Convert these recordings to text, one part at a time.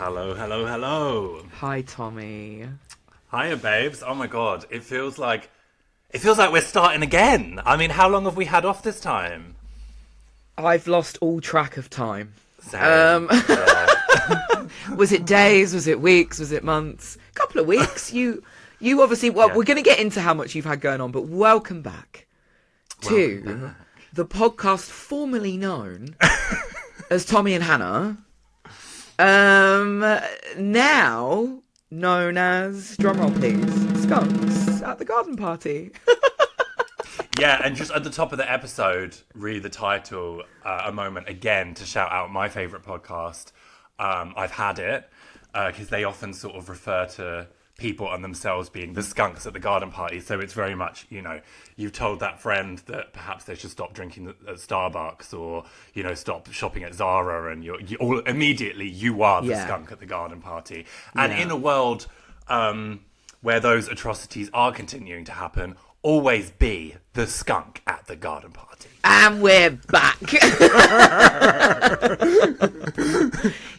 Hello, hello, hello. Hi, Tommy. Hiya, babes. Oh my god, it feels like we're starting again. I mean, how long have we had off this time? I've lost all track of time. Same. Yeah. Was it days? Was it weeks? Was it months? A couple of weeks. You obviously. Well, Yeah. we're going to get into how much you've had going on, but welcome back to the podcast formerly known as Tommy and Hannah. Now known as, drumroll please, Skunks at the Garden Party. Yeah, and just at the top of the episode, read the title a moment again to shout out my favourite podcast, I've Had It, because they often sort of refer to people and themselves being the skunks at the garden party. So it's very much, you've told that friend that perhaps they should stop drinking at Starbucks or, stop shopping at Zara, and you all immediately you are the skunk at the garden party. And in a world where those atrocities are continuing to happen, always be the skunk at the garden party. And we're back.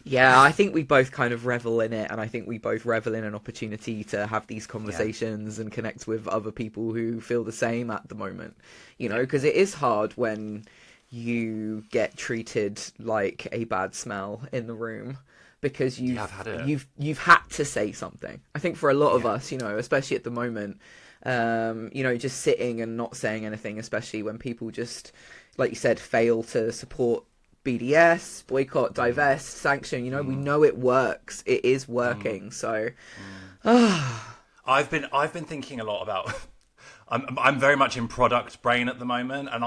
Yeah, I think we both kind of revel in it, and I think we both revel in an opportunity to have these conversations and connect with other people who feel the same at the moment. Because it is hard when you get treated like a bad smell in the room because you've had to say something. I think for a lot of us, especially at the moment, just sitting and not saying anything, especially when people just, like you said, fail to support BDS, boycott, divest, sanction. We know it works. It is working. So, I've been thinking a lot about. I'm very much in product brain at the moment, and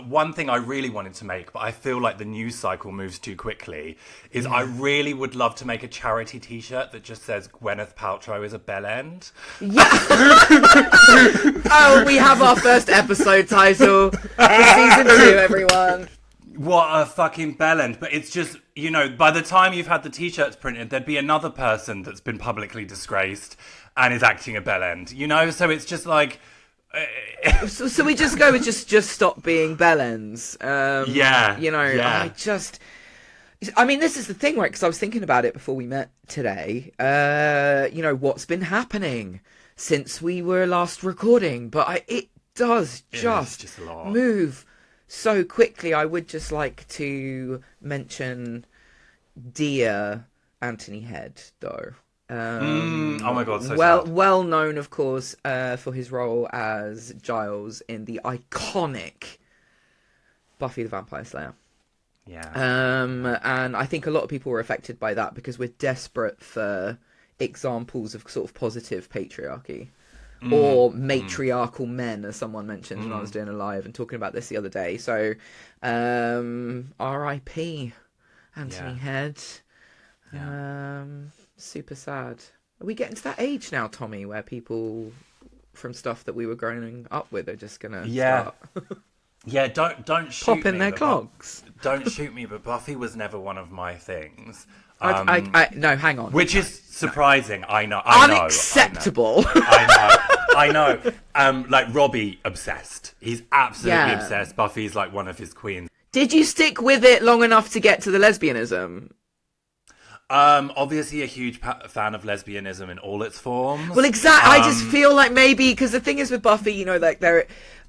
one thing I really wanted to make, but I feel like the news cycle moves too quickly, is I really would love to make a charity T-shirt that just says Gwyneth Paltrow is a bellend. Yeah. Oh, we have our first episode title for season 2, everyone. What a fucking bellend. But it's just, by the time you've had the T-shirts printed, there'd be another person that's been publicly disgraced and is acting a bellend, So it's just like... So we just go with just stop being bellends. I mean, this is the thing, right? Because I was thinking about it before we met today. What's been happening since we were last recording, but it does just move so quickly. I would just like to mention dear Anthony Head, though. Oh my god, so well known, of course, for his role as Giles in the iconic Buffy the Vampire Slayer. Yeah. And I think a lot of people were affected by that because we're desperate for examples of sort of positive patriarchy. Or matriarchal men, as someone mentioned when I was doing a live and talking about this the other day. So, R.I.P. Anthony Head. Yeah. Super sad. Are we getting to that age now, Tommy, where people from stuff that we were growing up with are just gonna start? Yeah, don't shoot pop in their clogs. Don't shoot me, but Buffy was never one of my things. No, hang on. Which is surprising. I know. Unacceptable. I know. Like Robbie, obsessed. He's absolutely obsessed. Buffy's like one of his queens. Did you stick with it long enough to get to the lesbianism? Obviously a huge fan of lesbianism in all its forms. Well, exactly. I just feel like maybe, because the thing is with Buffy,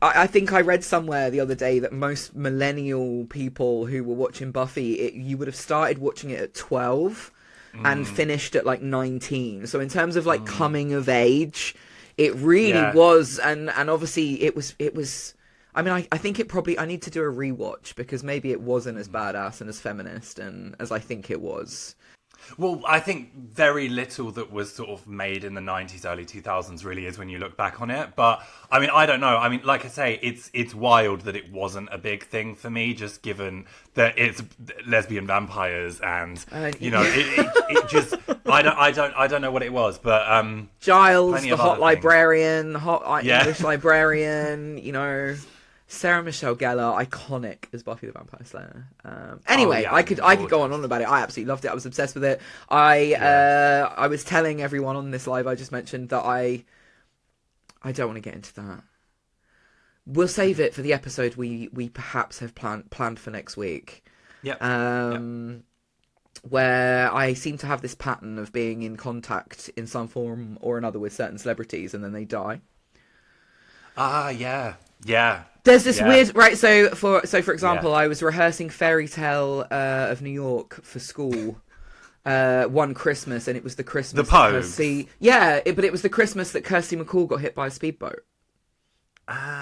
I think I read somewhere the other day that most millennial people who were watching Buffy, you would have started watching it at 12 and finished at like 19. So in terms of like coming of age, it really was, and obviously it was. I mean, I think I need to do a rewatch because maybe it wasn't as badass and as feminist and as I think it was. Well, I think very little that was sort of made in the 90s, early 2000s really is when you look back on it. But, I mean, I don't know. I mean, like I say, it's wild that it wasn't a big thing for me, just given that it's lesbian vampires and, it just... I don't know what it was, but... Giles, the hot librarian, English librarian, Sarah Michelle Gellar, iconic as Buffy the Vampire Slayer. I could go on about it. I absolutely loved it. I was obsessed with it. I was telling everyone on this live I just mentioned that I don't want to get into that. We'll save it for the episode we perhaps have planned for next week. Yeah. where I seem to have this pattern of being in contact in some form or another with certain celebrities, and then they die. Yeah. There's this weird, right? So for example, I was rehearsing Fairy Tale of New York for school one Christmas, and it was the Christmas The Pogues. But it was the Christmas that Kirsty MacColl got hit by a speedboat.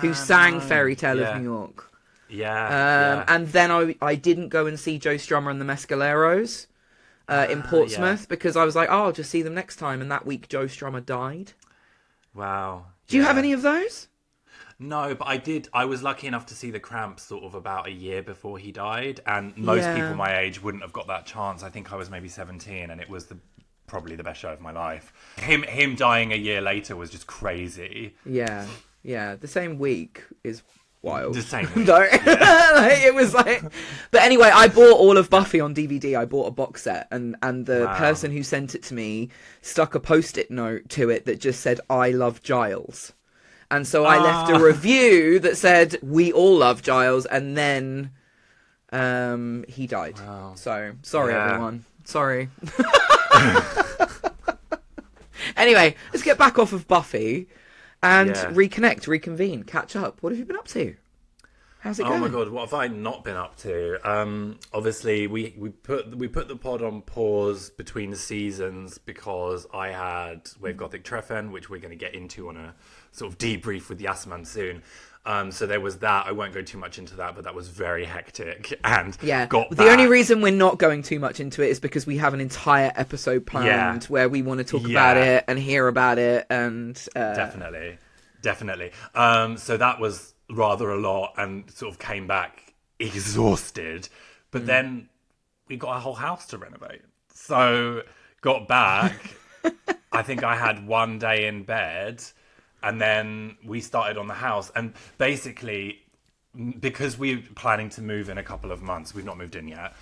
Who sang Fairy Tale of New York? And then I didn't go and see Joe Strummer and the Mescaleros in Portsmouth because I was like, oh, I'll just see them next time. And that week, Joe Strummer died. Wow. Do you have any of those? No, but I was lucky enough to see the Cramps sort of about a year before he died, and most people my age wouldn't have got that chance. I think I was maybe 17, and it was probably the best show of my life. Him dying a year later was just crazy. Yeah. The same week is wild. The same week. It was like... But anyway, I bought all of Buffy on DVD. I bought a box set, and the person who sent it to me stuck a Post-it note to it that just said, I love Giles. And so I left a review that said, we all love Giles, and then he died. Wow. So, sorry, everyone. Sorry. Anyway, let's get back off of Buffy and reconvene, catch up. What have you been up to? How's it going? Oh my god, what have I not been up to? Obviously, we put the pod on pause between the seasons because I had Wave Gothic Treffen, which we're going to get into on a sort of debrief with Yasman soon. So there was that. I won't go too much into that, but that was very hectic. And the only reason we're not going too much into it is because we have an entire episode planned where we want to talk about it and hear about it. And definitely. So that was rather a lot, and sort of came back exhausted. But then we got a whole house to renovate. So got back. I think I had one day in bed. And then we started on the house. And basically, because we're planning to move in a couple of months, we've not moved in yet,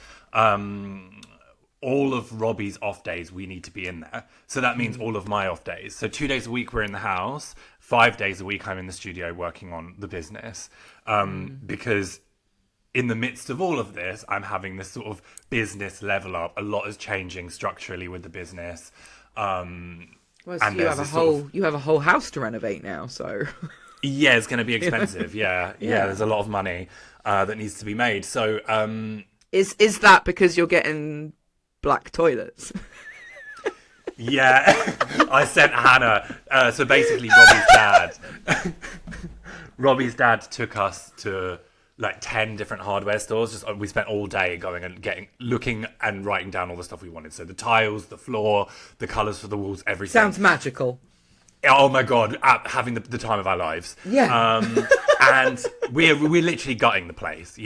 all of Robbie's off days, we need to be in there. So that means all of my off days. So 2 days a week we're in the house. 5 days a week I'm in the studio working on the business. Because in the midst of all of this, I'm having this sort of business level up. A lot is changing structurally with the business. Well, so you have a whole house to renovate now, so yeah, it's going to be expensive. Yeah, there's a lot of money that needs to be made. So is that because you're getting black toilets? Yeah, I sent Hannah. So basically, Robbie's dad took us to like 10 different hardware stores. We spent all day going and looking and writing down all the stuff we wanted. So the tiles, the floor, the colours for the walls, everything. Sounds magical. Oh my god, having the time of our lives. Yeah. And we're literally gutting the place,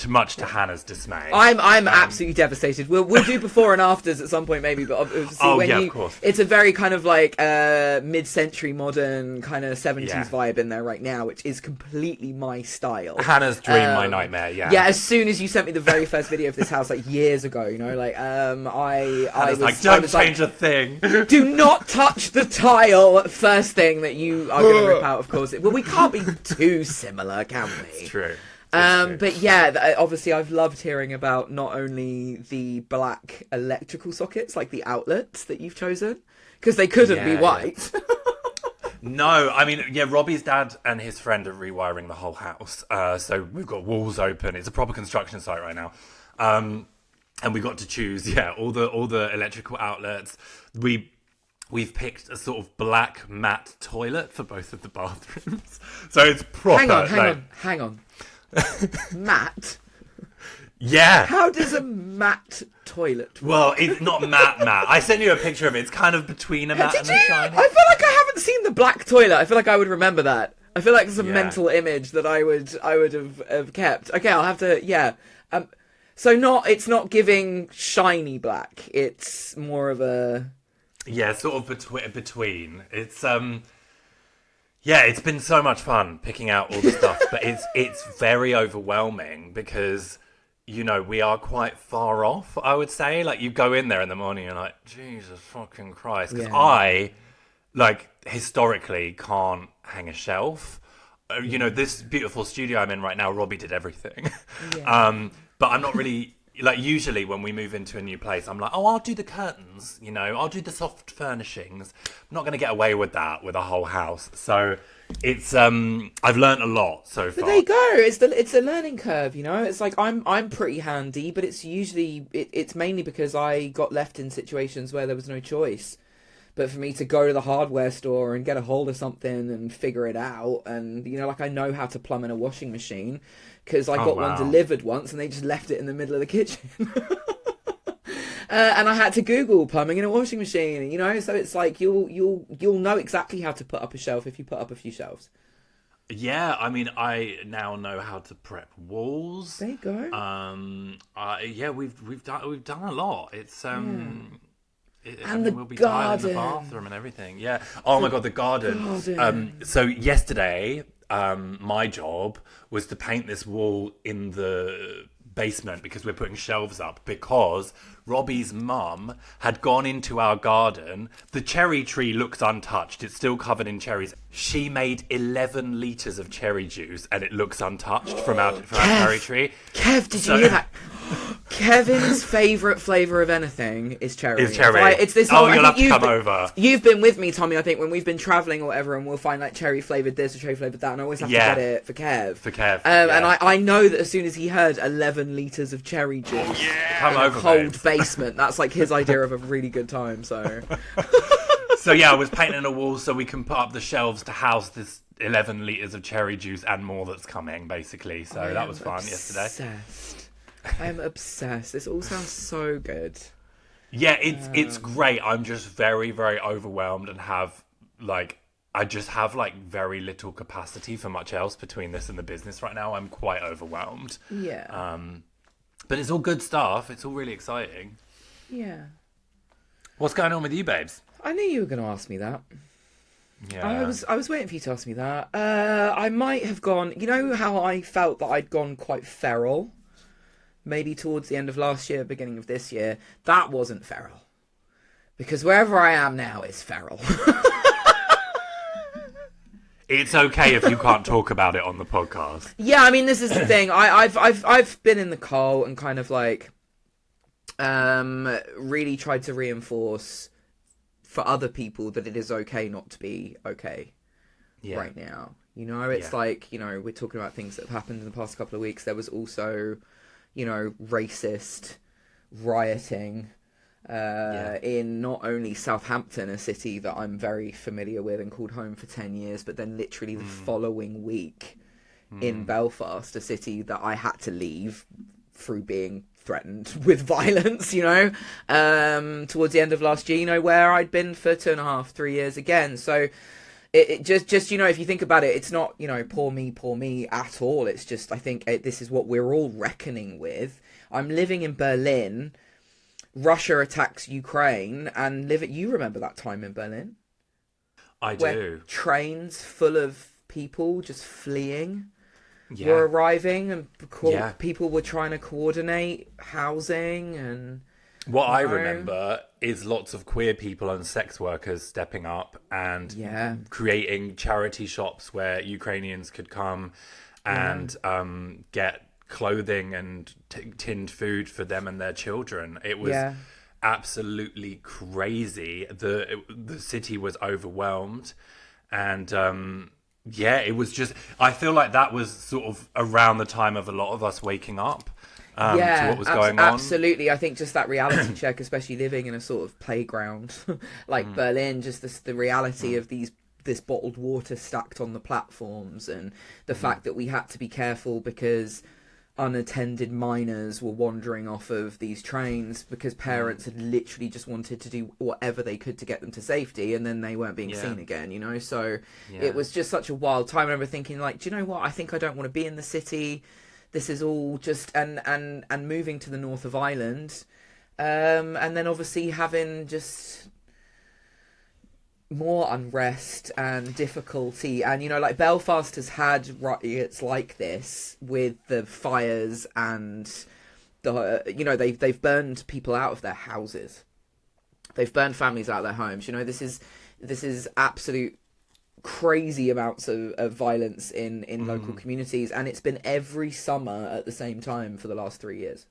much to Hannah's dismay. I'm absolutely devastated. We'll do before and afters at some point maybe, but obviously of course. It's a very kind of like mid-century modern kind of 70s vibe in there right now, which is completely my style. Hannah's dream, my nightmare. Yeah. Yeah, as soon as you sent me the very first video of this house like years ago, I was don't change a thing. Do not touch the tile. First thing that you are going to rip out, of course. Well, we can't be too similar, can we? It's true. But yeah, obviously I've loved hearing about not only the black electrical sockets, like the outlets that you've chosen, because they couldn't be white. No, I mean, Robbie's dad and his friend are rewiring the whole house. So we've got walls open. It's a proper construction site right now. And we got to choose, all the electrical outlets. We've picked a sort of black matte toilet for both of the bathrooms. So it's proper. Hang on. Matte? Yeah. How does a matte toilet work? Well, it's not matte. I sent you a picture of it. It's kind of between a matte and a shiny. I feel like I haven't seen the black toilet. I feel like I would remember that. I feel like it's a mental image that I would have kept. Okay, I'll have to, so it's not giving shiny black. It's more of a... Yeah, sort of between. It's it's been so much fun picking out all the stuff, but it's very overwhelming because we are quite far off, I would say. Like, you go in there in the morning and you're like, Jesus fucking Christ, because I historically can't hang a shelf. This beautiful studio I'm in right now, Robbie did everything. But I'm not really like usually when we move into a new place, I'm like, oh, I'll do the curtains, you know, I'll do the soft furnishings. I'm not going to get away with that with a whole house. So it's I've learnt a lot so far. But there you go. It's a learning curve, you know. It's like I'm pretty handy, but it's usually it's mainly because I got left in situations where there was no choice. But for me to go to the hardware store and get a hold of something and figure it out, and you know, like I know how to plumb in a washing machine because I got one delivered once, and they just left it in the middle of the kitchen. And I had to Google plumbing in a washing machine, you know. So it's like you'll know exactly how to put up a shelf if you put up a few shelves. Yeah, I mean, I now know how to prep walls. There you go. Yeah, we've done a lot. It's And we'll be tiling the bathroom and everything. Yeah. Oh my god, the garden. So yesterday, my job was to paint this wall in the basement because we're putting shelves up because Robbie's mum had gone into our garden. The cherry tree looks untouched. It's still covered in cherries. She made 11 litres of cherry juice and it looks untouched from our cherry tree. Kev, did you hear that? Kevin's favourite flavour of anything is cherry. Is cherry. Right? It's this whole, you'll have to come over. You've been with me, Tommy, I think, when we've been travelling or whatever, and we'll find like cherry flavoured this or cherry flavoured that, and I always have to get it for Kev. And I know that as soon as he heard 11 litres of cherry juice come in over, a cold basement, that's like his idea of a really good time, so... So yeah, I was painting a wall so we can put up the shelves to house this 11 litres of cherry juice and more that's coming, basically. So that was fun yesterday. I'm obsessed. This all sounds so good. Yeah, it's great. I'm just very, very overwhelmed and I just have like very little capacity for much else between this and the business right now. I'm quite overwhelmed. Yeah. But it's all good stuff. It's all really exciting. Yeah. What's going on with you, babes? I knew you were going to ask me that. Yeah. I was waiting for you to ask me that. I might have gone... You know how I felt that I'd gone quite feral? Maybe towards the end of last year, beginning of this year. That wasn't feral. Because wherever I am now is feral. It's okay if you can't talk about it on the podcast. Yeah, I mean, this is the thing. I've been in the cult and kind of like... really tried to reinforce for other people that it is okay not to be okay right now. You know, it's like, you know, we're talking about things that have happened in the past couple of weeks. There was also, you know, racist rioting in not only Southampton, a city that I'm very familiar with and called home for 10 years, but then literally the following week in Belfast, a city that I had to leave through being threatened with violence, you know, towards the end of last year, you know, where I'd been for 2.5-3 years again. So it just, you know, if you think about it, it's not, you know, poor me at all. It's just, I think this is what we're all reckoning with. I'm living in Berlin. Russia attacks Ukraine and you remember that time in Berlin? I where do. Trains full of people just fleeing. Were arriving and people were trying to coordinate housing and... What I remember is lots of queer people and sex workers stepping up and creating charity shops where Ukrainians could come and get clothing and tinned food for them and their children. It was absolutely crazy. The city was overwhelmed and... it was just... I feel like that was sort of around the time of a lot of us waking up to what was going on. Absolutely. I think just that reality check, especially living in a sort of playground like Berlin, just the reality of this bottled water stacked on the platforms and the fact that we had to be careful because unattended minors were wandering off of these trains because parents had literally just wanted to do whatever they could to get them to safety and then they weren't being seen again, you know. So it was just such a wild time. I remember thinking, like, do you know what, I think I don't want to be in the city. This is all just and moving to the north of Ireland and then obviously having just more unrest and difficulty. And, you know, like Belfast has had riots like this with the fires and the, you know, they've burned people out of their houses. They've burned families out of their homes. You know, this is absolute crazy amounts of violence in local communities. And it's been every summer at the same time for the last 3 years.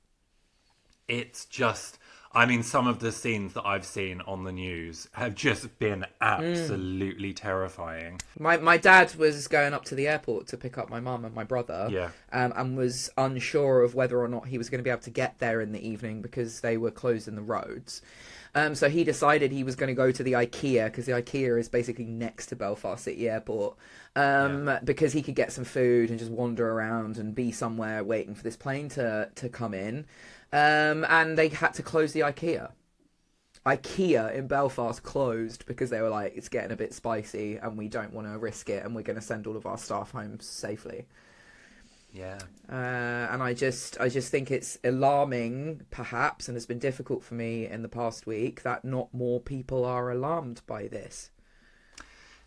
it's just, I mean, some of the scenes that I've seen on the news have just been absolutely terrifying. My dad was going up to the airport to pick up my mum and my brother, Yeah. and was unsure of whether or not he was going to be able to get there in the evening because they were closing the roads. So he decided he was going to go to the IKEA, because the IKEA is basically next to Belfast City Airport, because he could get some food and just wander around and be somewhere waiting for this plane to come in. And they had to close the IKEA. IKEA in Belfast closed because they were like, it's getting a bit spicy and we don't want to risk it, and we're going to send all of our staff home safely. Yeah. And I just think it's alarming, perhaps, and it's been difficult for me in the past week, that not more people are alarmed by this.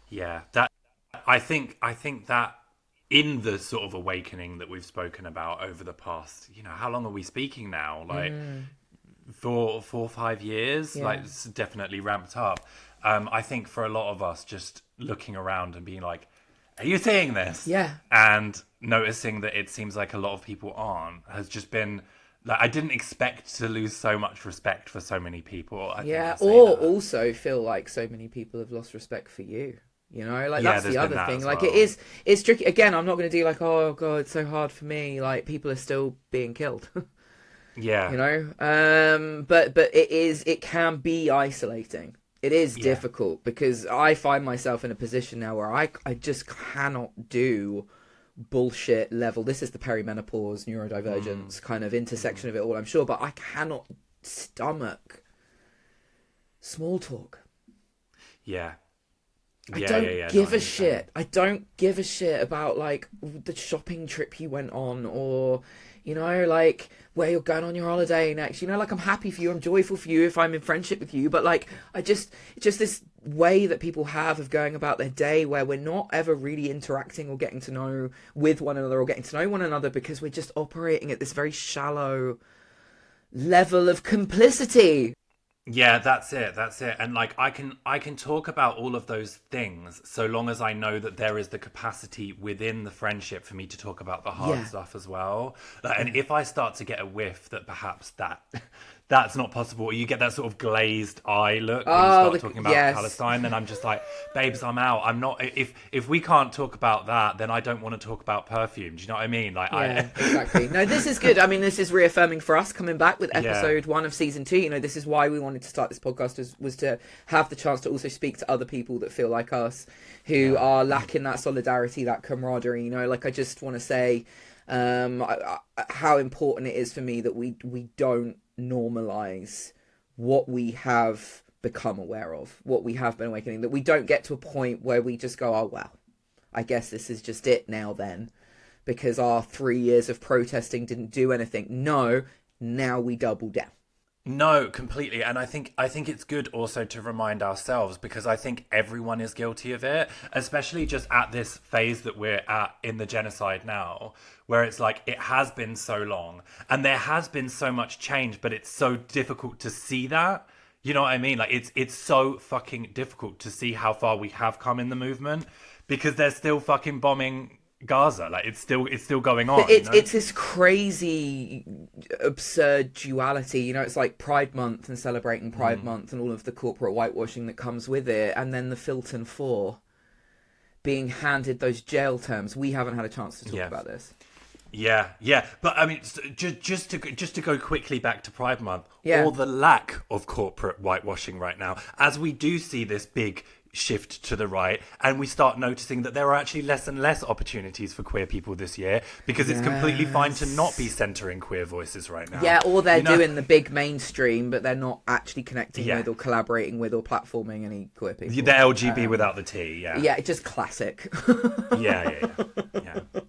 Yeah, that I think that in the sort of awakening that we've spoken about over the past, how long are we speaking now? Like 4 or 5 years? Yeah. Like, it's definitely ramped up. I think for a lot of us, just looking around and being like, are you seeing this? Yeah. And noticing that it seems like a lot of people aren't, has just been, like, I didn't expect to lose so much respect for so many people. Or also feel like so many people have lost respect for you. That's the other thing. Like, well. it's tricky. Again, I'm not going to do like, oh God, it's so hard for me. Like, people are still being killed. Yeah. But it can be isolating. It is difficult, because I find myself in a position now where I just cannot do bullshit level. This is the perimenopause, neurodivergence kind of intersection of it all, I'm sure, but I cannot stomach small talk. Yeah. I don't give a shit. I don't give a shit about, like, the shopping trip you went on, or, like, where you're going on your holiday next. Like, I'm happy for you, I'm joyful for you if I'm in friendship with you, but, like, it's just this way that people have of going about their day where we're not ever really interacting or getting to know with one another or getting to know one another, because we're just operating at this very shallow level of complicity. Yeah, that's it. And, like, I can talk about all of those things so long as I know that there is the capacity within the friendship for me to talk about the hard stuff as well. And if I start to get a whiff that perhaps that's not possible, or you get that sort of glazed eye look when you start talking about Palestine, then I'm just like, babes, I'm out. I'm not. If we can't talk about that, then I don't want to talk about perfume. Do you know what I mean? Like, exactly. No, this is good. I mean, this is reaffirming for us coming back with episode 1 of season 2. This is why we wanted to start this podcast, was to have the chance to also speak to other people that feel like us, who are lacking that solidarity, that camaraderie. Like, I just want to say how important it is for me that we don't normalize what we have become aware of, what we have been awakening, that we don't get to a point where we just go, oh well, I guess this is just it now then, because our 3 years of protesting didn't do anything. No, now we double down. No, completely. And I think it's good also to remind ourselves, because I think everyone is guilty of it, especially just at this phase that we're at in the genocide now, where it's like, it has been so long and there has been so much change, but it's so difficult to see that. You know what I mean? Like, it's so fucking difficult to see how far we have come in the movement, because they're still fucking bombing Gaza. Like, it's still going on. It's this crazy, absurd duality. It's like Pride Month and celebrating Pride Month and all of the corporate whitewashing that comes with it, and then the Filton Four being handed those jail terms. We haven't had a chance to talk about this. Yeah. But I mean, just to go quickly back to Pride Month, Yeah. or the lack of corporate whitewashing right now, as we do see this big shift to the right, and we start noticing that there are actually less and less opportunities for queer people this year, because it's completely fine to not be centering queer voices right now. Yeah, or they're doing the big mainstream, but they're not actually connecting with or collaborating with or platforming any queer people. The LGB without the T, Yeah, just classic. Yeah.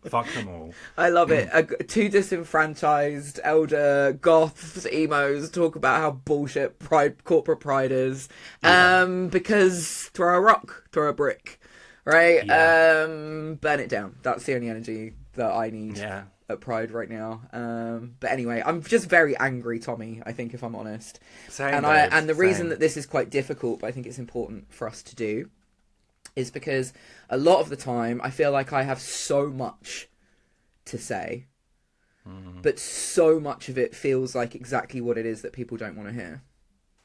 Fuck them all. I love it. Two disenfranchised elder goths, emos talk about how bullshit corporate pride is. Because throw a rock, throw a brick, right? Burn it down. That's the only energy that I need at Pride right now. But anyway, I'm just very angry, Tommy, I think, if I'm honest. And the reason that this is quite difficult, but I think it's important for us to do, is because a lot of the time I feel like I have so much to say, but so much of it feels like exactly what it is that people don't want to hear.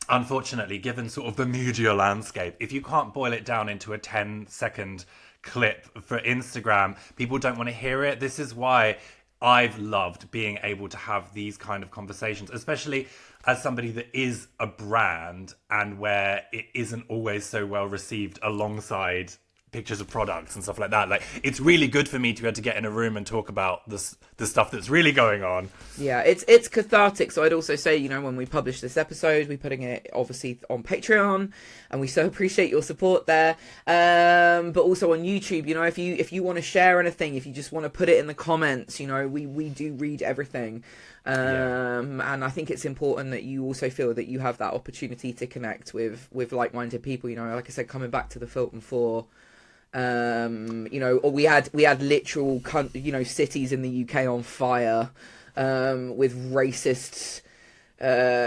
Unfortunately, given sort of the media landscape, if you can't boil it down into a 10-second clip for Instagram, people don't want to hear it. This is why I've loved being able to have these kind of conversations, especially as somebody that is a brand and where it isn't always so well received alongside pictures of products and stuff like that. Like, it's really good for me to be able to get in a room and talk about the stuff that's really going on. Yeah, it's cathartic. So I'd also say, you know, when we publish this episode, we're putting it obviously on Patreon, and we so appreciate your support there. But also on YouTube, you know, if you want to share anything, if you just want to put it in the comments, you know, we do read everything. And I think it's important that you also feel that you have that opportunity to connect with like-minded people. You know, like I said, coming back to the Filton 4, you know, or we had literal, you know, cities in the UK on fire, with racist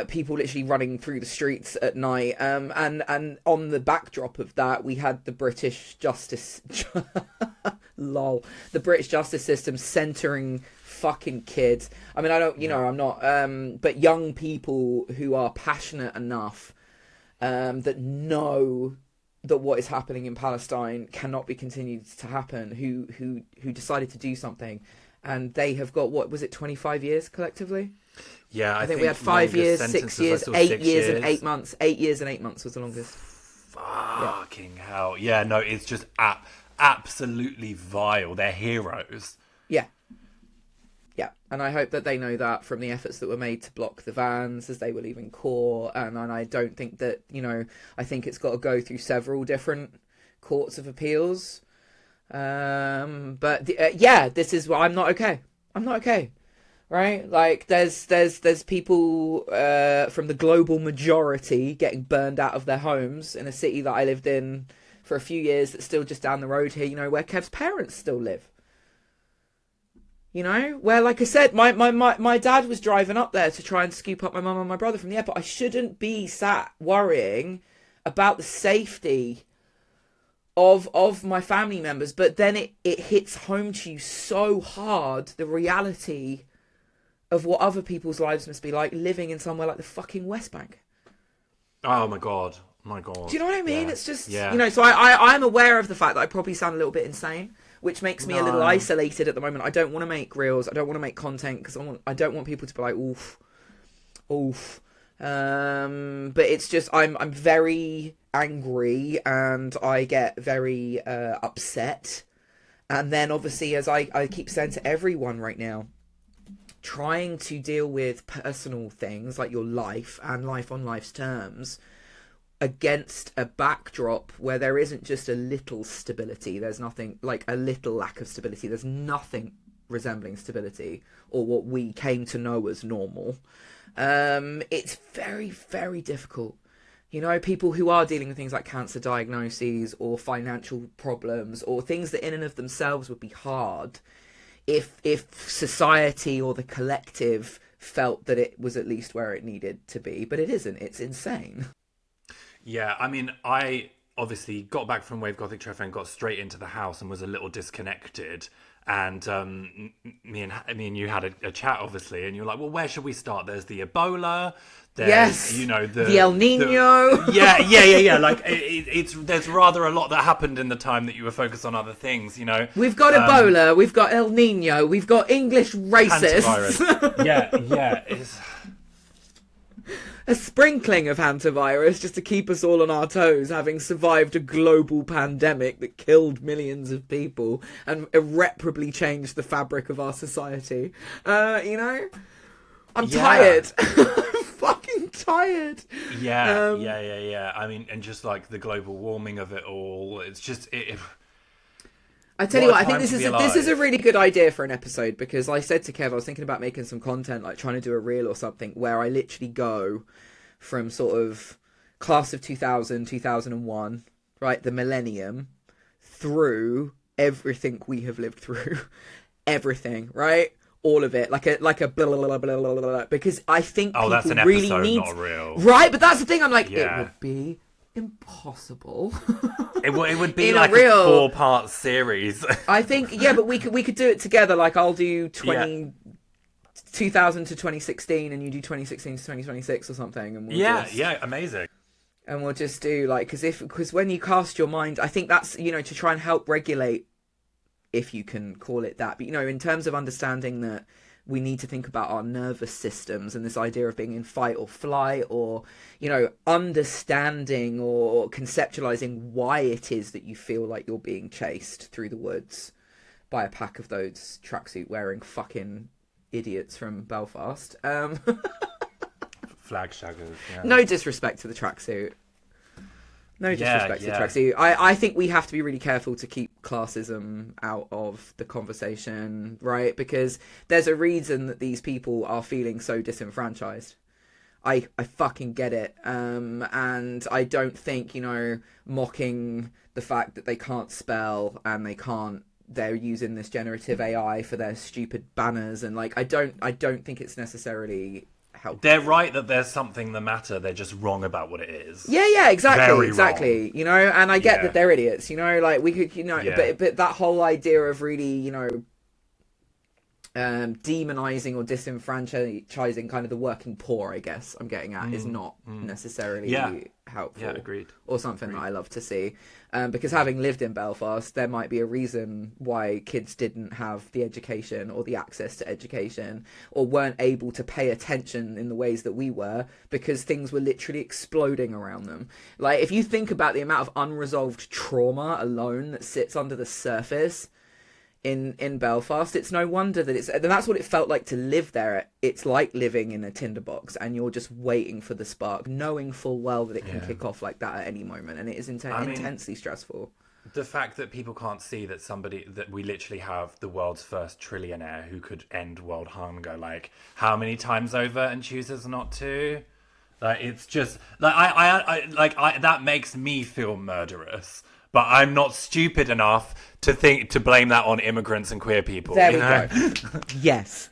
people literally running through the streets at night, and on the backdrop of that, we had the British justice lol, the British justice system centering fucking kids. I mean, I don't, you know, I'm not, but young people who are passionate enough that know that what is happening in Palestine cannot be continued to happen, who decided to do something, and they have got, what was it, 25 years collectively? Yeah, I think we had 5 years, 6 years, 8 years and 8 months. 8 years and 8 months was the longest. Fucking hell. Yeah, no, it's just absolutely vile. They're heroes. Yeah. Yeah, and I hope that they know that from the efforts that were made to block the vans as they were leaving court, and I don't think that, you know, I think it's got to go through several different courts of appeals. But this is why I'm not okay. I'm not okay, right? Like, there's people from the global majority getting burned out of their homes in a city that I lived in for a few years that's still just down the road here, you know, where Kev's parents still live. You know, where, like I said, my dad was driving up there to try and scoop up my mum and my brother from the airport. I shouldn't be sat worrying about the safety of my family members. But then it hits home to you so hard, the reality of what other people's lives must be like living in somewhere like the fucking West Bank. Oh, my God. My God. Do you know what I mean? Yeah. It's just, yeah. You know, so I'm aware of the fact that I probably sound a little bit insane, which makes me a little isolated at the moment. I don't want to make reels. I don't want to make content because I don't want people to be like, oof. But it's just, I'm very angry and I get very upset. And then obviously, as I keep saying to everyone right now, trying to deal with personal things like your life and life on life's terms against a backdrop where there isn't just a little stability, there's nothing, like a little lack of stability, there's nothing resembling stability or what we came to know as normal. It's very, very difficult. You know, people who are dealing with things like cancer diagnoses or financial problems or things that in and of themselves would be hard if society or the collective felt that it was at least where it needed to be, but it isn't. It's insane. Yeah, I mean, I obviously got back from Wave Gothic Treffer and got straight into the house and was a little disconnected. And me and you had a chat, obviously, and you're like, well, where should we start? There's the Ebola. There's, yes. You know, the El Nino. Yeah. Like, there's rather a lot that happened in the time that you were focused on other things, you know. We've got Ebola. We've got El Nino. We've got English racists. yeah. It's... a sprinkling of hantavirus just to keep us all on our toes, having survived a global pandemic that killed millions of people and irreparably changed the fabric of our society. You know, I'm tired. I'm fucking tired. Yeah. I mean, and just like the global warming of it all, it's just I tell you what, I think this is a really good idea for an episode, because I said to Kev, I was thinking about making some content, like trying to do a reel or something, where I literally go from sort of class of 2000, 2001, right, the millennium, through everything we have lived through. Everything, right? All of it, like a blah, blah, blah, blah, blah, blah, because I think people that's an really episode, need... not a reel. Right, but that's the thing, I'm like, it would be impossible. It would be in like a 4-part series. I think, yeah, but we could do it together. Like, I'll do 20 2000 to 2016 and you do 2016 to 2026 or something, and yeah, amazing. And we'll just do like, because when you cast your mind, I think that's, you know, to try and help regulate, if you can call it that, but you know, in terms of understanding that we need to think about our nervous systems and this idea of being in fight or flight, or, you know, understanding or conceptualizing why it is that you feel like you're being chased through the woods by a pack of those tracksuit wearing fucking idiots from Belfast. Flag shaggers, yeah. No disrespect to the tracksuit. No disrespect to the tracksuit. I think we have to be really careful to keep classism out of the conversation, right? Because there's a reason that these people are feeling so disenfranchised. I fucking get it. And I don't think, you know, mocking the fact that they can't spell and they're using this generative AI for their stupid banners, and like I don't think it's necessarily helpful. They're right that there's something the matter. They're just wrong about what it is. Yeah, exactly, Very exactly. wrong. You know, and I get that they're idiots. You know, like we could, you know, Yeah. but that whole idea of really, you know, demonizing or disenfranchising kind of the working poor, I guess I'm getting at, is not necessarily helpful. Yeah, agreed. Or something that I love to see. Because having lived in Belfast, there might be a reason why kids didn't have the education or the access to education, or weren't able to pay attention in the ways that we were, because things were literally exploding around them. Like, if you think about the amount of unresolved trauma alone that sits under the surface in Belfast, it's no wonder that and that's what it felt like to live there. It's like living in a tinderbox, and you're just waiting for the spark, knowing full well that it can kick off like that at any moment, and it is intensely stressful. The fact that people can't see that we literally have the world's first trillionaire who could end world hunger, like, how many times over, and chooses not to. Like, it's just like I that makes me feel murderous. But I'm not stupid enough to blame that on immigrants and queer people. There we go. Yes.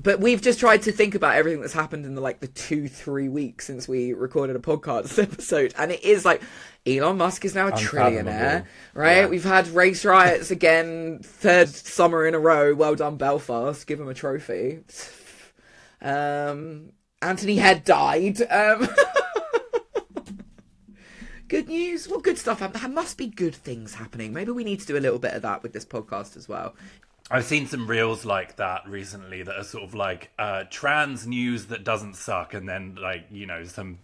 But we've just tried to think about everything that's happened in the 2-3 weeks since we recorded a podcast episode, and it is like Elon Musk is now a trillionaire, right? Yeah. We've had race riots again, third summer in a row. Well done, Belfast. Give him a trophy. Anthony Head died. Good news. Well, good stuff. There must be good things happening. Maybe we need to do a little bit of that with this podcast as well. I've seen some reels like that recently that are sort of like trans news that doesn't suck, and then, like, you know, some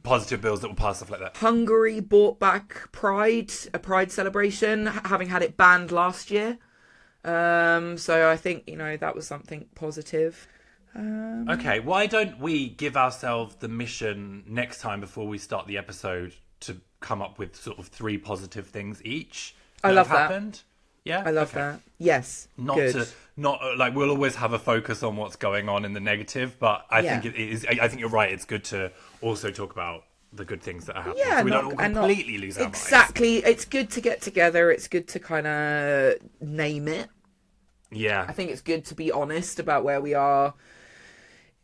positive bills that will pass, stuff like that. Hungary brought back Pride, a Pride celebration, having had it banned last year. So I think, you know, that was something positive. Okay, why don't we give ourselves the mission next time before we start the episode to come up with sort of 3 positive things each that have happened? Yeah, I love that. Yes, not like, we'll always have a focus on what's going on in the negative, but I think it is. I think you're right. It's good to also talk about the good things that are happening. Yeah, so we don't all completely lose our minds. Exactly. It's good to get together. It's good to kind of name it. Yeah, I think it's good to be honest about where we are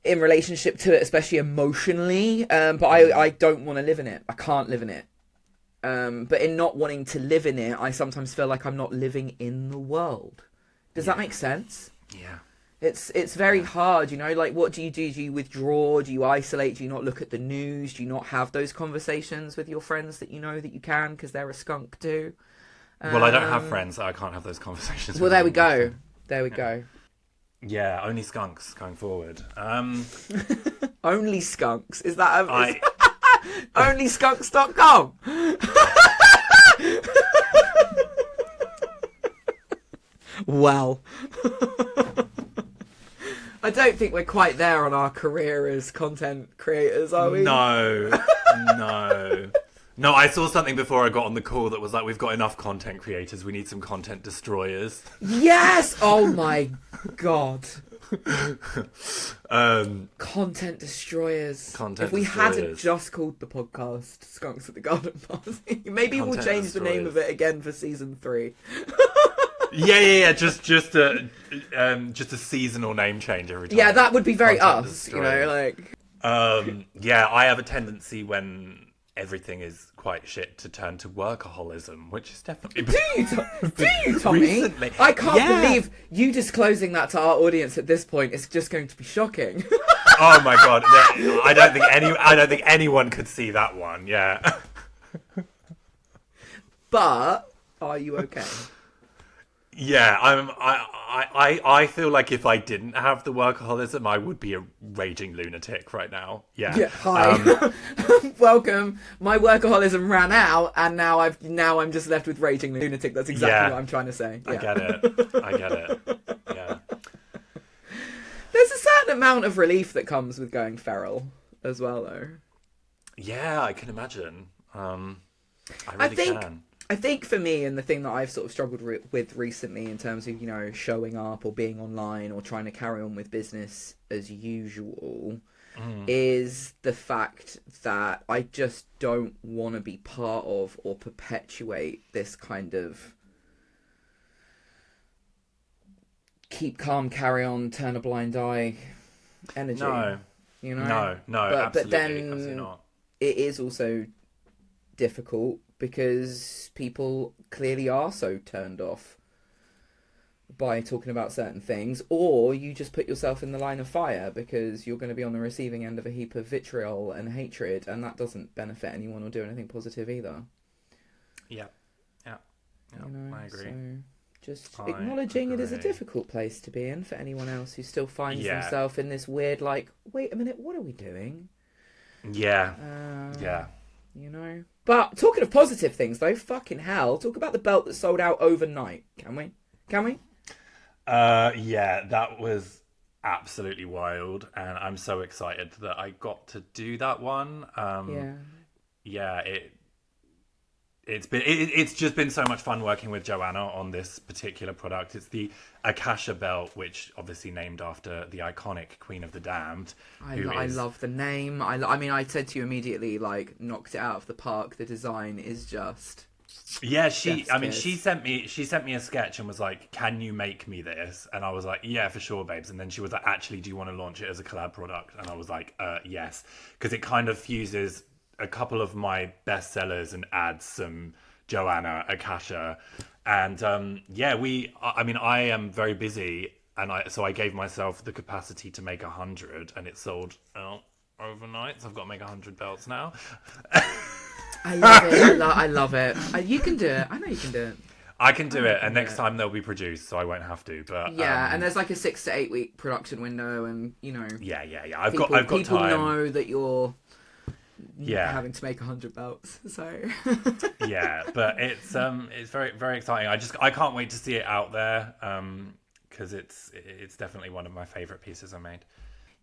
in relationship to it, especially emotionally. But I don't want to live in it. I can't live in it. But in not wanting to live in it, I sometimes feel like I'm not living in the world. Does that make sense? Yeah. It's very hard, you know, like, what do? Do you withdraw? Do you isolate? Do you not look at the news? Do you not have those conversations with your friends that you know that you can because they're a skunk too? Well, I don't have friends, so I can't have those conversations. Well, there we go. There we go. Yeah, only skunks going forward. Only skunks? Is that onlyskunks.com? Well, I don't think we're quite there on our career as content creators, are we? No. No, I saw something before I got on the call that was like, we've got enough content creators, we need some content destroyers. Yes! Oh my god. Content destroyers. If we hadn't just called the podcast Skunks at the Garden Party, maybe we'll change the name of it again for season 3. Yeah. Just a seasonal name change every time. Yeah, that would be very us, you know, like. Yeah, I have a tendency when everything is quite shit to turn to workaholism, which is definitely... Do you, Tommy? Recently. I can't believe you disclosing that to our audience at this point. It's just going to be shocking. Oh my god! I don't think anyone could see that one. Yeah. But are you okay? Yeah, I feel like if I didn't have the workaholism, I would be a raging lunatic right now. Yeah. Yeah. Hi. Welcome. My workaholism ran out, and now I'm just left with raging lunatic. That's exactly what I'm trying to say. Yeah. I get it. Yeah. There's a certain amount of relief that comes with going feral as well, though. Yeah, I can imagine. I really can. I think for me, and the thing that I've sort of struggled with recently in terms of, showing up or being online or trying to carry on with business as usual is the fact that I just don't want to be part of or perpetuate this kind of keep calm, carry on, turn a blind eye energy. No. No, but absolutely, then absolutely not. It is also difficult because people clearly are so turned off by talking about certain things, or you just put yourself in the line of fire because you're going to be on the receiving end of a heap of vitriol and hatred, and that doesn't benefit anyone or do anything positive either. Yeah. I agree. So just acknowledging it is a difficult place to be in for anyone else who still finds themselves in this weird, like, wait a minute, what are we doing? Yeah. But talking of positive things, though, fucking hell, talk about the belt that sold out overnight. Can we? Yeah, that was absolutely wild, and I'm so excited that I got to do that one. It's just been so much fun working with Joanna on this particular product. It's the Akasha belt, which obviously named after the iconic Queen of the Damned. I love the name. I mean, I said to you immediately, like, knocked it out of the park. The design is just... Yeah, she sent me a sketch and was like, "Can you make me this?" And I was like, "Yeah, for sure, babes." And then she was like, "Actually, do you want to launch it as a collab product?" And I was like, "Yes," because it kind of fuses a couple of my bestsellers and adds some Joanna, Akasha, and I am very busy, and so I gave myself the capacity to make 100, and it sold out overnight. So I've got to make 100 belts now. I love it. I love it. You can do it. I know you can do it. I can do it, and next time they'll be produced, so I won't have to. But and there's like a 6 to 8 week production window, and Yeah. I've got time. People know that you're having to make 100 belts. So yeah, but it's very, very exciting. I can't wait to see it out there because it's definitely one of my favorite pieces I made.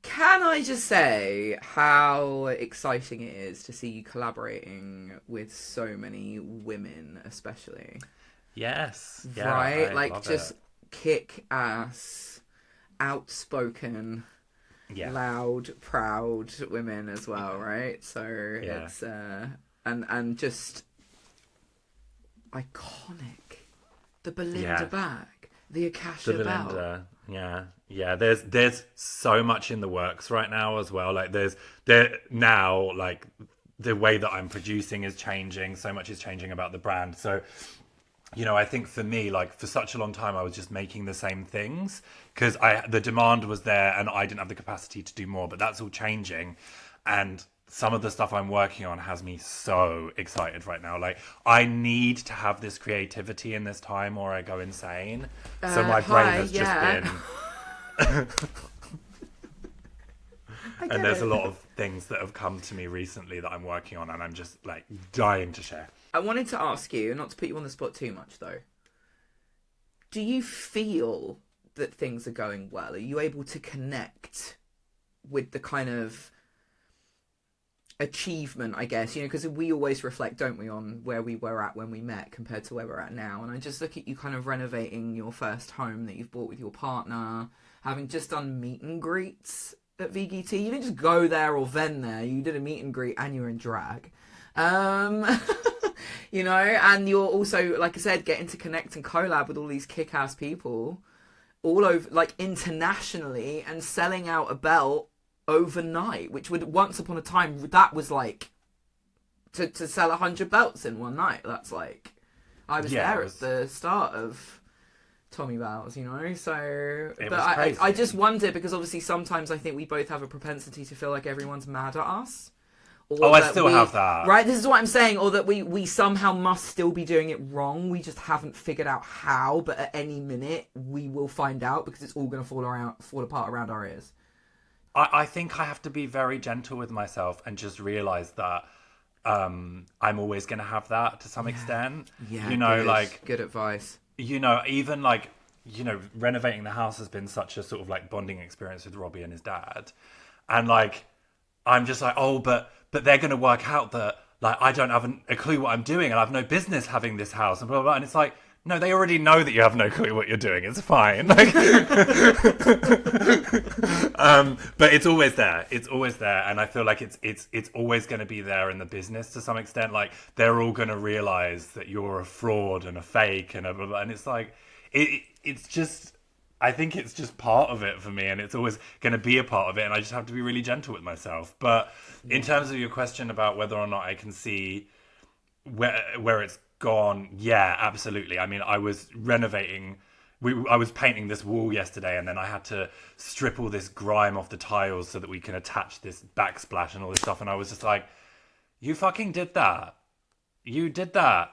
Can I just say how exciting it is to see you collaborating with so many women, especially? Yes. Yeah, right? I like, love just it. kick-ass, outspoken, loud, proud women as well, right? So it's... And just iconic. The Belinda bag. The Akasha belt. Yeah. There's so much in the works right now as well. Like now, like the way that I'm producing is changing. So much is changing about the brand. So, I think for me, like for such a long time, I was just making the same things because the demand was there and I didn't have the capacity to do more. But that's all changing, and some of the stuff I'm working on has me so excited right now. Like, I need to have this creativity in this time or I go insane. So my brain has just been... And there's a lot of things that have come to me recently that I'm working on and I'm just, like, dying to share. I wanted to ask you, not to put you on the spot too much, though. Do you feel that things are going well? Are you able to connect with the kind of achievement, I guess, because we always reflect, don't we, on where we were at when we met compared to where we're at now. And I just look at you kind of renovating your first home that you've bought with your partner, having just done meet and greets at VGT. You didn't just go there or then there. You did a meet and greet and you were in drag. And you're also, like I said, getting to connect and collab with all these kick-ass people all over, like, internationally, and selling out a belt overnight, which would once upon a time that was like to sell 100 belts in one night. That's like, I was there at the start of Tommy Bells, you know. So, but I just wonder, because obviously sometimes I think we both have a propensity to feel like everyone's mad at us. I still have that. Right, this is what I'm saying, or that we somehow must still be doing it wrong. We just haven't figured out how, but at any minute we will find out, because it's all going to fall apart around our ears. I think I have to be very gentle with myself and just realise that I'm always going to have that to some extent. Yeah, you know, good advice. You know, even renovating the house has been such a sort of like bonding experience with Robbie and his dad, and like I'm just like, oh, but they're going to work out that like I don't have a clue what I'm doing and I have no business having this house and blah, blah, blah. And it's like, no, they already know that you have no clue what you're doing. It's fine. Like, but it's always there. It's always there. And I feel like it's always going to be there in the business to some extent. Like they're all going to realize that you're a fraud and a fake and a blah, blah. And it's like, it's just, I think it's just part of it for me, and it's always going to be a part of it, and I just have to be really gentle with myself. But in terms of your question about whether or not I can see where it's gone, yeah, absolutely. I mean, I was renovating, I was painting this wall yesterday, and then I had to strip all this grime off the tiles so that we can attach this backsplash and all this stuff, and I was just like, you fucking did that. You did that.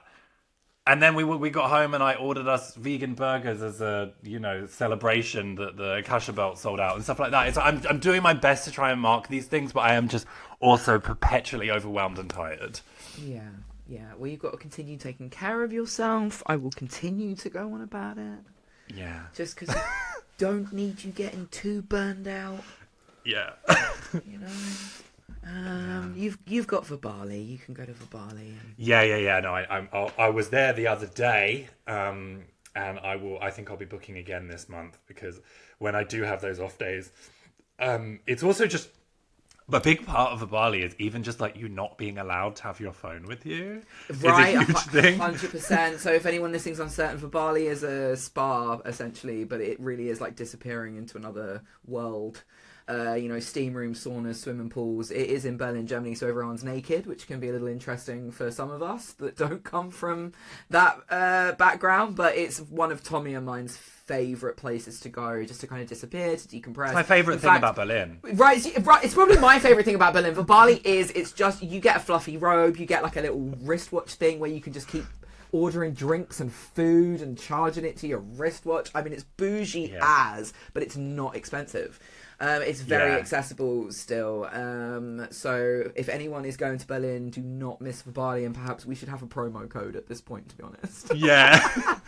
And then we got home and I ordered us vegan burgers as a, you know, celebration that the Akasha belt sold out and stuff like that. I'm doing my best to try and mark these things, but I am just also perpetually overwhelmed and tired. Yeah. Well, you've got to continue taking care of yourself. I will continue to go on about it. Yeah. Just because I don't need you getting too burned out. Yeah. You know? You've got Vibali. You can go to Vibali. Yeah. No, I was there the other day, and I think I'll be booking again this month, because when I do have those off days, it's also just a big part of Vibali is even just like you not being allowed to have your phone with you. Right, is a huge thing. 100%. So if anyone listening's uncertain, Vibali is a spa essentially, but it really is like disappearing into another world. Steam rooms, saunas, swimming pools. It is in Berlin, Germany, so everyone's naked, which can be a little interesting for some of us that don't come from that background. But it's one of Tommy and mine's favourite places to go, just to kind of disappear, to decompress. It's my favourite thing about Berlin. Right. It's probably my favourite thing about Berlin. For Bali it's just, you get a fluffy robe, you get like a little wristwatch thing where you can just keep ordering drinks and food and charging it to your wristwatch. I mean, it's bougie but it's not expensive. It's very accessible still. So if anyone is going to Berlin, do not miss Vibali, and perhaps we should have a promo code at this point, to be honest. Yeah.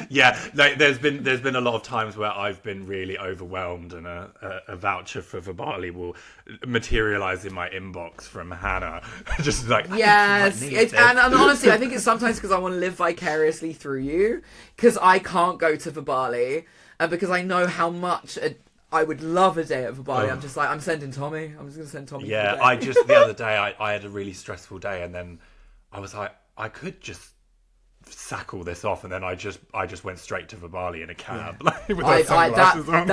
Yeah, like there's been a lot of times where I've been really overwhelmed, and a voucher for Vibali will materialize in my inbox from Hannah. Just like, yes, and honestly, I think it's sometimes because I want to live vicariously through you, because I can't go to Vibali, and because I know how much I would love a day at Vibali. I'm just like, I'm sending Tommy. I'm just going to send Tommy. Yeah, the other day I had a really stressful day, and then I was like, I could just sack all this off, and then I just went straight to Vibali in a cab. Yeah.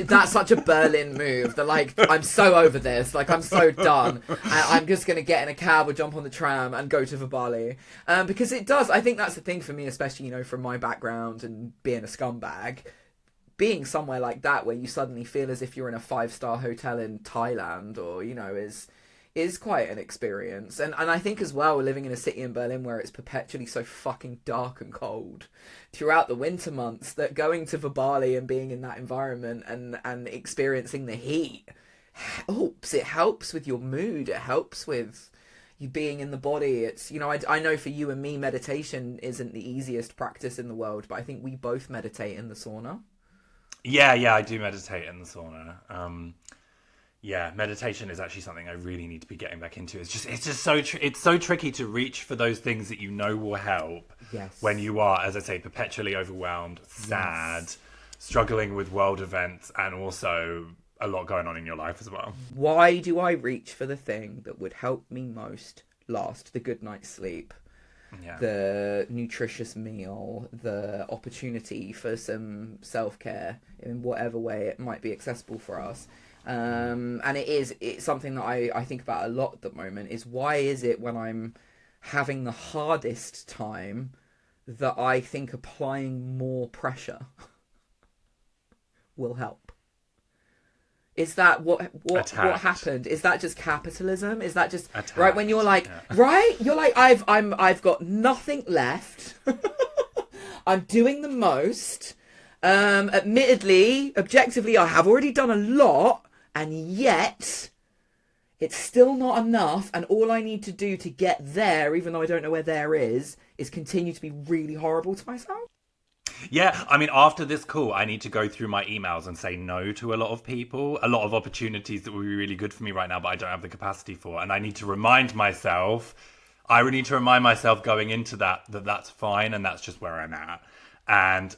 That's such a Berlin move. That like, I'm so over this. Like, I'm so done. And I'm just going to get in a cab or jump on the tram and go to Vibali. Because it does. I think that's the thing for me, especially, from my background and being a scumbag. Being somewhere like that where you suddenly feel as if you're in a 5-star hotel in Thailand, or is quite an experience. And I think as well, living in a city in Berlin where it's perpetually so fucking dark and cold throughout the winter months, that going to Vibali and being in that environment and experiencing the heat helps. It helps with your mood. It helps with you being in the body. It's, I know for you and me, meditation isn't the easiest practice in the world, but I think we both meditate in the sauna. Yeah, I do meditate in the sauna. Meditation is actually something I really need to be getting back into. It's just so tricky to reach for those things that will help. Yes. When you are, as I say, perpetually overwhelmed, sad, struggling with world events, and also a lot going on in your life as well. Why do I reach for the thing that would help me most last? The good night's sleep. Yeah. The nutritious meal, the opportunity for some self-care in whatever way it might be accessible for us. And it's something that I think about a lot at the moment, is why is it when I'm having the hardest time that I think applying more pressure will help? Is that what happened? Is that just capitalism? Is that just Attacked. Right when you're like, right? You're like, I've got nothing left. I'm doing the most. Admittedly, objectively, I have already done a lot, and yet it's still not enough. And all I need to do to get there, even though I don't know where there is continue to be really horrible to myself. Yeah, I mean, after this call, I need to go through my emails and say no to a lot of people, a lot of opportunities that would be really good for me right now, but I don't have the capacity for. And I need to remind myself, going into that's fine and that's just where I'm at. And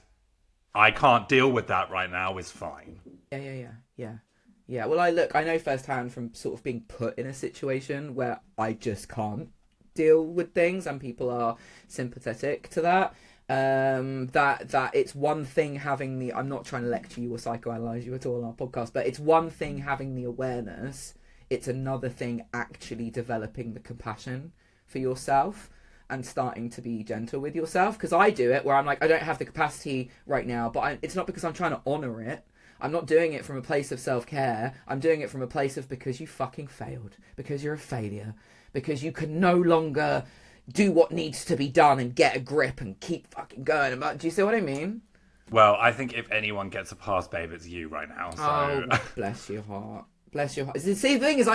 I can't deal with that right now is fine. Yeah. Well, I know firsthand from sort of being put in a situation where I just can't deal with things, and people are sympathetic to that. That it's one thing having I'm not trying to lecture you or psychoanalyze you at all on our podcast, but it's one thing having the awareness, it's another thing actually developing the compassion for yourself and starting to be gentle with yourself. Because I do it where I'm like, I don't have the capacity right now, but it's not because I'm trying to honor it. I'm not doing it from a place of self-care. I'm doing it from a place of, because you fucking failed, because you're a failure, because you can no longer do what needs to be done and get a grip and keep fucking going. Do you see what I mean? Well, I think if anyone gets a pass, babe, it's you right now. So. Oh, bless your heart. Bless your heart. See, the thing is,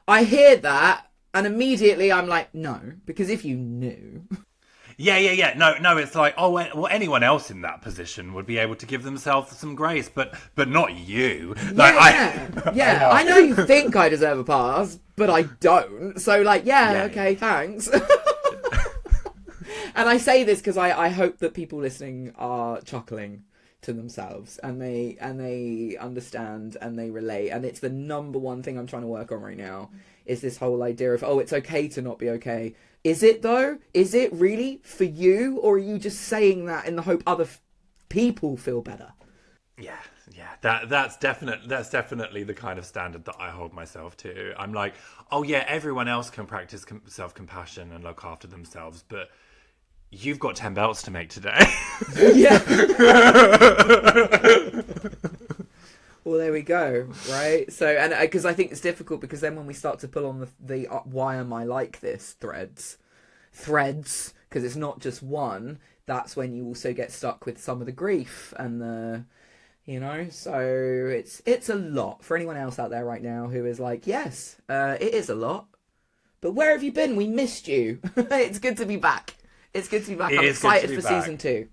I hear that and immediately I'm like, no, because if you knew... Yeah. No, it's like, oh, well, anyone else in that position would be able to give themselves some grace, but not you. Like, I know you think I deserve a pass, but I don't. So, like, okay, thanks. And I say this because I hope that people listening are chuckling to themselves and they understand and they relate. And it's the number one thing I'm trying to work on right now, is this whole idea of, oh, it's okay to not be okay. Is it though? Is it really for you, or are you just saying that in the hope other people feel better? Yeah. That's definitely the kind of standard that I hold myself to. I'm like, oh yeah, everyone else can practice self-compassion and look after themselves, but you've got 10 belts to make today. Yeah. Well, there we go, right? So, and because I think it's difficult, because then when we start to pull on the why am I like this threads, because it's not just one, that's when you also get stuck with some of the grief and the, so it's a lot for anyone else out there right now who is like, yes, it is a lot, but where have you been? We missed you. It's good to be back. I'm excited for season 2.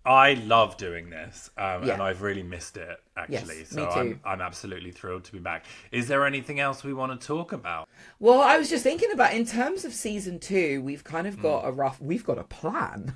I love doing this, and I've really missed it, actually. Yes, so me too. I'm absolutely thrilled to be back. Is there anything else we want to talk about? Well, I was just thinking about, in terms of season 2, we've kind of got we've got a plan.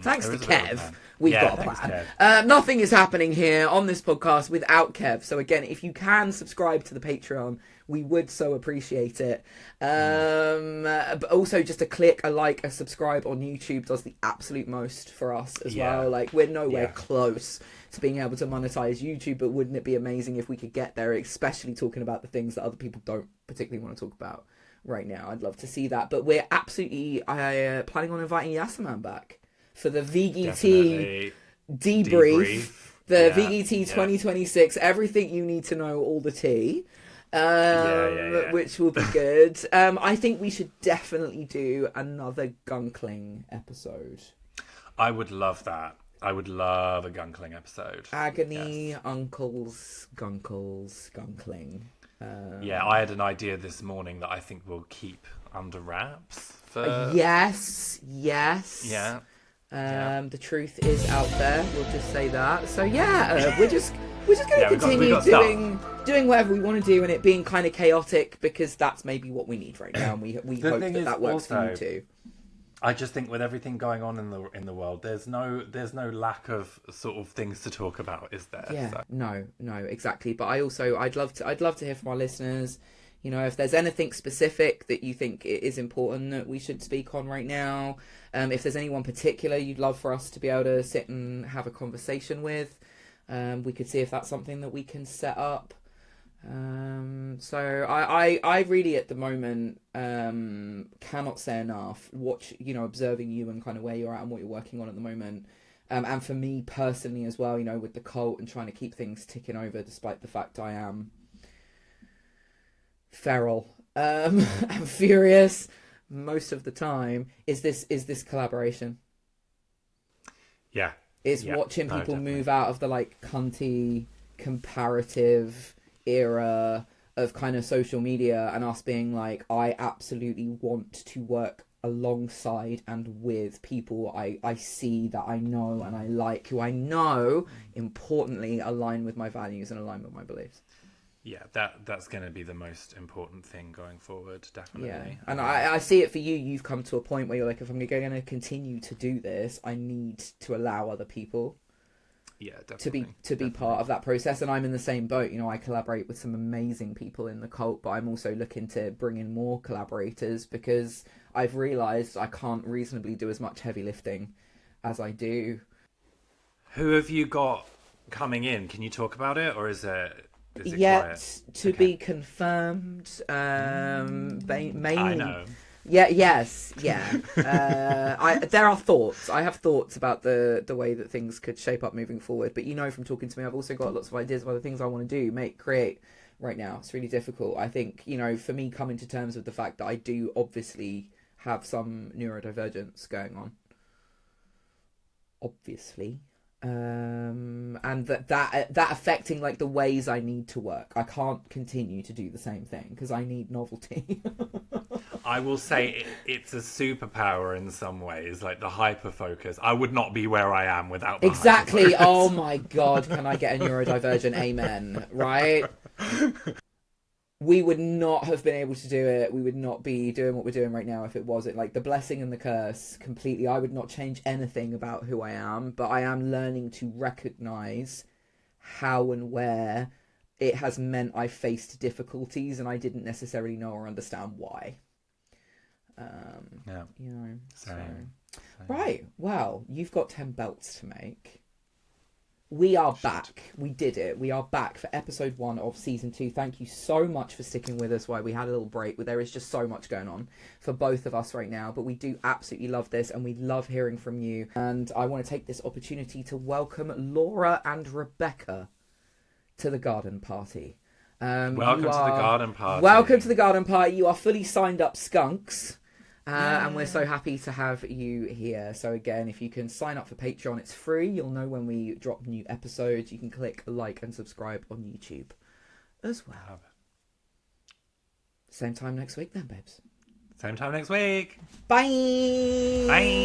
Thanks to Kev, we've got a plan. Nothing is happening here on this podcast without Kev. So again, if you can subscribe to the Patreon, we would so appreciate it. But also just a click, a like, a subscribe on YouTube does the absolute most for us as well. Like, we're nowhere close to being able to monetize YouTube, but wouldn't it be amazing if we could get there, especially talking about the things that other people don't particularly want to talk about right now. I'd love to see that. But we're absolutely planning on inviting Yasaman back for the VGT debrief. The VGT 2026, everything you need to know, all the tea. Which will be good. I think we should definitely do another Gunkling episode. I would love that. I would love a Gunkling episode. Agony, Uncles, Gunkling. I had an idea this morning that I think we'll keep under wraps. Yes. Yeah. The truth is out there. We'll just say that. So we're just going to continue doing whatever we want to do, and it being kind of chaotic, because that's maybe what we need right now, and we hope that works for you too. I just think with everything going on in the world, there's no lack of sort of things to talk about, is there? Yeah, so. No, exactly. But I'd love to hear from our listeners. If there's anything specific that you think it is important that we should speak on right now, if there's anyone particular you'd love for us to be able to sit and have a conversation with, we could see if that's something that we can set up. So I really at the moment cannot say enough. Observing you and kind of where you're at and what you're working on at the moment. And for me personally as well, with the cult and trying to keep things ticking over despite the fact I am feral and furious most of the time, is this collaboration. Yeah. It's watching people move out of the like cunty comparative era of kind of social media and us being like, I absolutely want to work alongside and with people I see that I know and I like, who I know importantly align with my values and align with my beliefs. Yeah, that's going to be the most important thing going forward, definitely. Yeah, and I see it for you. You've come to a point where you're like, if I'm going to continue to do this, I need to allow other people to be part of that process. And I'm in the same boat. I collaborate with some amazing people in the cult, but I'm also looking to bring in more collaborators because I've realised I can't reasonably do as much heavy lifting as I do. Who have you got coming in? Can you talk about it, or is it yet quiet? To be confirmed? Mainly, I know. Yeah. Yes. Yeah. There are thoughts. I have thoughts about the way that things could shape up moving forward. But from talking to me, I've also got lots of ideas of other things I want to do, create. Right now, it's really difficult. I think for me, coming to terms with the fact that I do obviously have some neurodivergence going on. Obviously. And that affecting like the ways I need to work. I can't continue to do the same thing because I need novelty. I will say it's a superpower in some ways, like the hyper focus. I would not be where I am without the exactly. Oh my god, can I get a neurodivergent amen? Right? We would not have been able to do it. We would not be doing what we're doing right now if it wasn't. Like, the blessing and the curse, completely. I would not change anything about who I am, but I am learning to recognise how and where it has meant I faced difficulties and I didn't necessarily know or understand why. Same. Right, well, you've got 10 belts to make. We are back. We did it. We are back for episode 1 of season 2. Thank you so much for sticking with us while we had a little break. There is just so much going on for both of us right now, but we do absolutely love this and we love hearing from you. And I want to take this opportunity to welcome Laura and Rebecca to the garden party. Welcome to the garden party. Welcome to the garden party. You are fully signed up skunks. And we're so happy to have you here. So again, if you can sign up for Patreon, it's free. You'll know when we drop new episodes. You can click like and subscribe on YouTube as well. Same time next week then, babes. Same time next week. Bye. Bye.